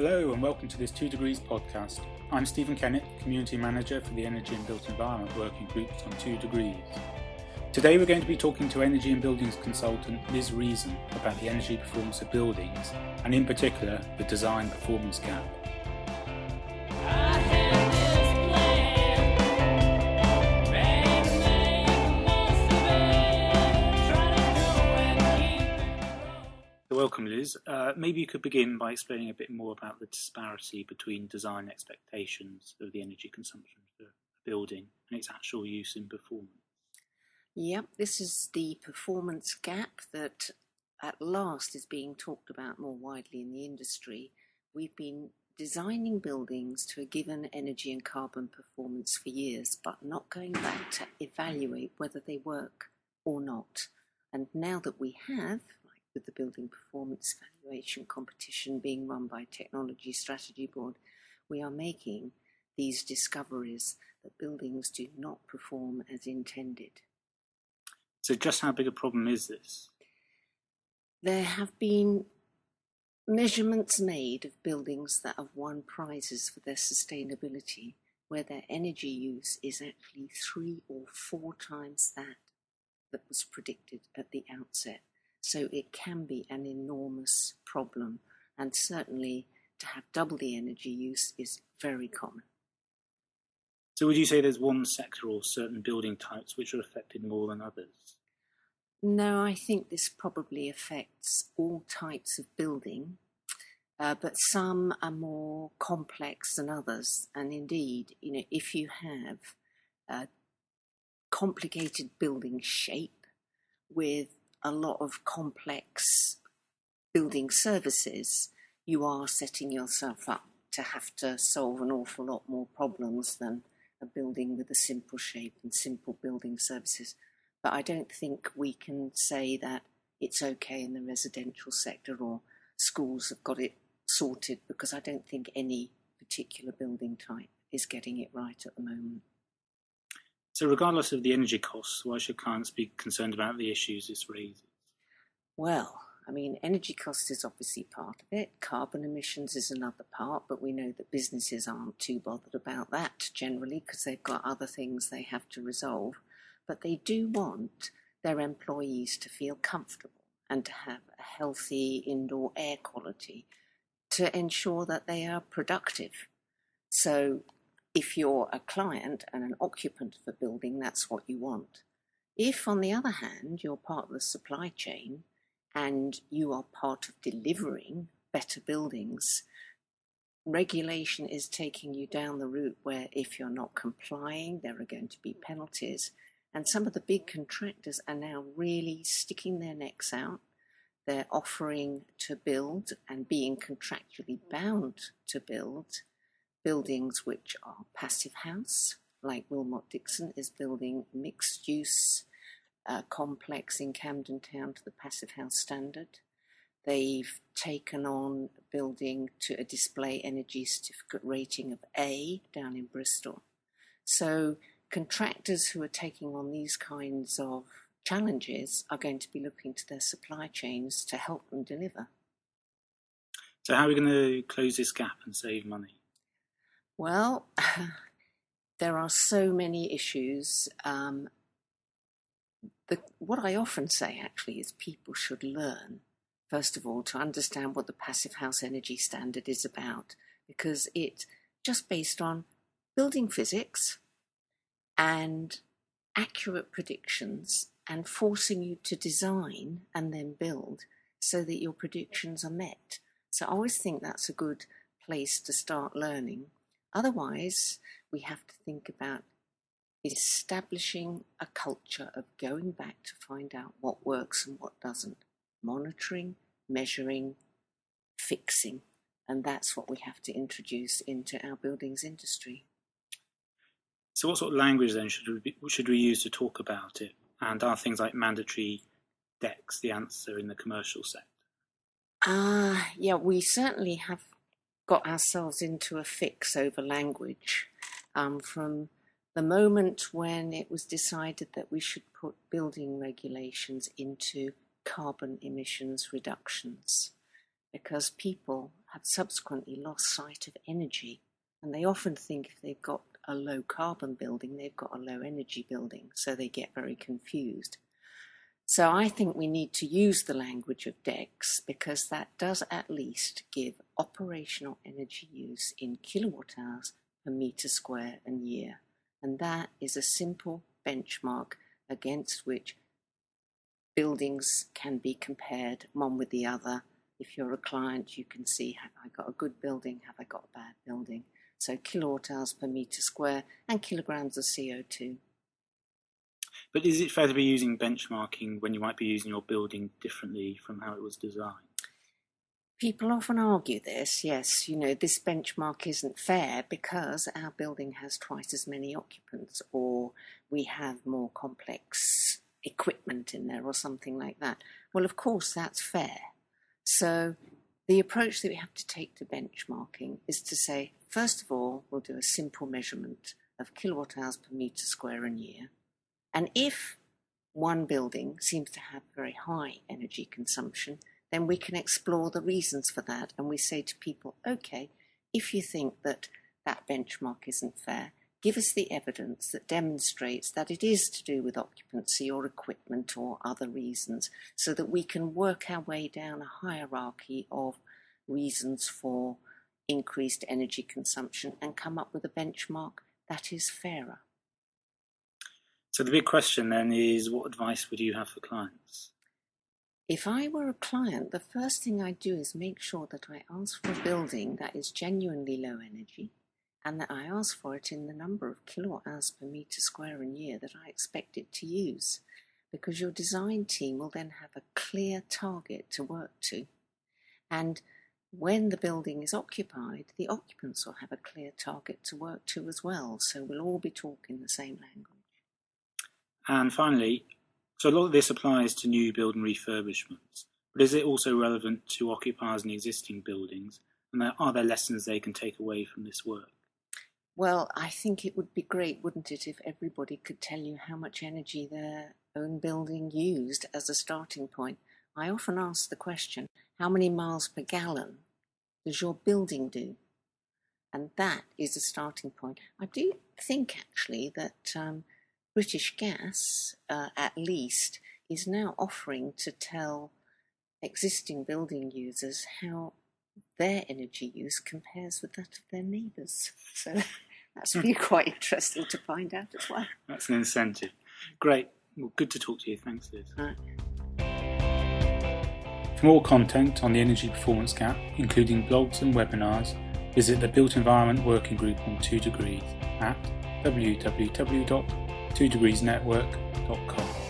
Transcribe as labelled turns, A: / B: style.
A: Hello and welcome to this 2 Degrees podcast. I'm Stephen Kennett, Community Manager for the Energy and Built Environment Working Groups on 2 Degrees. Today we're going to be talking to Energy and Buildings consultant Liz Reason about the energy performance of buildings and in particular the design performance gap. Welcome, Liz. Maybe you could begin by explaining a bit more about the disparity between design expectations of the energy consumption of a building and its actual use in performance.
B: Yep, this is the performance gap that at last is being talked about more widely in the industry. We've been designing buildings to a given energy and carbon performance for years, but not going back to evaluate whether they work or not. And now that we have, with the Building Performance Evaluation competition being run by Technology Strategy Board, we are making these discoveries that buildings do not perform as intended.
A: So just how big a problem is this?
B: There have been measurements made of buildings that have won prizes for their sustainability, where their energy use is actually 3 or 4 times that was predicted at the outset. So it can be an enormous problem, and certainly to have double the energy use is very common.
A: So would you say there's one sector or certain building types which are affected more than others?
B: No, I think this probably affects all types of building, but some are more complex than others. And indeed, if you have a complicated building shape with a lot of complex building services, you are setting yourself up to have to solve an awful lot more problems than a building with a simple shape and simple building services. But I don't think we can say that it's okay in the residential sector or schools have got it sorted, because I don't think any particular building type is getting it right at the moment.
A: So regardless of the energy costs, why should clients be concerned about the issues this raises?
B: Well, energy cost is obviously part of it. Carbon emissions is another part, but we know that businesses aren't too bothered about that generally because they've got other things they have to resolve. But they do want their employees to feel comfortable and to have a healthy indoor air quality to ensure that they are productive. So if you're a client and an occupant of a building, that's what you want. If, on the other hand, you're part of the supply chain and you are part of delivering better buildings, regulation is taking you down the route where if you're not complying, there are going to be penalties. And some of the big contractors are now really sticking their necks out. They're offering to build and being contractually bound to build buildings which are passive house, like Wilmot Dixon is building mixed use complex in Camden Town to the passive house standard. They've taken on building to a display energy certificate rating of A down in Bristol. So contractors who are taking on these kinds of challenges are going to be looking to their supply chains to help them deliver.
A: So how are we going to close this gap and save money?
B: Well, there are so many issues. What I often say actually is people should learn, first of all, to understand what the Passive House Energy Standard is about, because it's just based on building physics and accurate predictions and forcing you to design and then build so that your predictions are met. So I always think that's a good place to start learning. Otherwise, we have to think about establishing a culture of going back to find out what works and what doesn't. Monitoring, measuring, fixing. And that's what we have to introduce into our buildings industry.
A: So what sort of language then should we use to talk about it? And are things like mandatory decks the answer in the commercial sector?
B: Yeah, we certainly have got ourselves into a fix over language from the moment when it was decided that we should put building regulations into carbon emissions reductions, because people have subsequently lost sight of energy. And they often think if they've got a low carbon building, they've got a low energy building. So they get very confused. So I think we need to use the language of DECS because that does at least give operational energy use in kilowatt hours per metre square and year. And that is a simple benchmark against which buildings can be compared one with the other. If you're a client, you can see, have I got a good building? Have I got a bad building? So kilowatt hours per metre square and kilograms of CO2.
A: But is it fair to be using benchmarking when you might be using your building differently from how it was designed?
B: People often argue this, yes, this benchmark isn't fair because our building has twice as many occupants or we have more complex equipment in there or something like that. Well, of course, that's fair. So the approach that we have to take to benchmarking is to say, first of all, we'll do a simple measurement of kilowatt hours per metre square and year. And if one building seems to have very high energy consumption, then we can explore the reasons for that. And we say to people, okay, if you think that that benchmark isn't fair, give us the evidence that demonstrates that it is to do with occupancy or equipment or other reasons, so that we can work our way down a hierarchy of reasons for increased energy consumption and come up with a benchmark that is fairer.
A: So the big question then is, what advice would you have for clients?
B: If I were a client, the first thing I'd do is make sure that I ask for a building that is genuinely low energy and that I ask for it in the number of kilowatt hours per metre square and year that I expect it to use, because your design team will then have a clear target to work to. And when the building is occupied, the occupants will have a clear target to work to as well, so we'll all be talking the same language.
A: And finally, so a lot of this applies to new build and refurbishments, but is it also relevant to occupiers in existing buildings? And are there lessons they can take away from this work?
B: Well, I think it would be great, wouldn't it, if everybody could tell you how much energy their own building used as a starting point. I often ask the question, how many miles per gallon does your building do? And that is a starting point. I do think, actually, that British Gas, at least, is now offering to tell existing building users how their energy use compares with that of their neighbours. So that's really quite interesting to find out as well.
A: That's an incentive. Great. Well, good to talk to you. Thanks, Liz. For more content on the Energy Performance Gap, including blogs and webinars, visit the Built Environment Working Group on 2 Degrees at www.2degreesnetwork.com.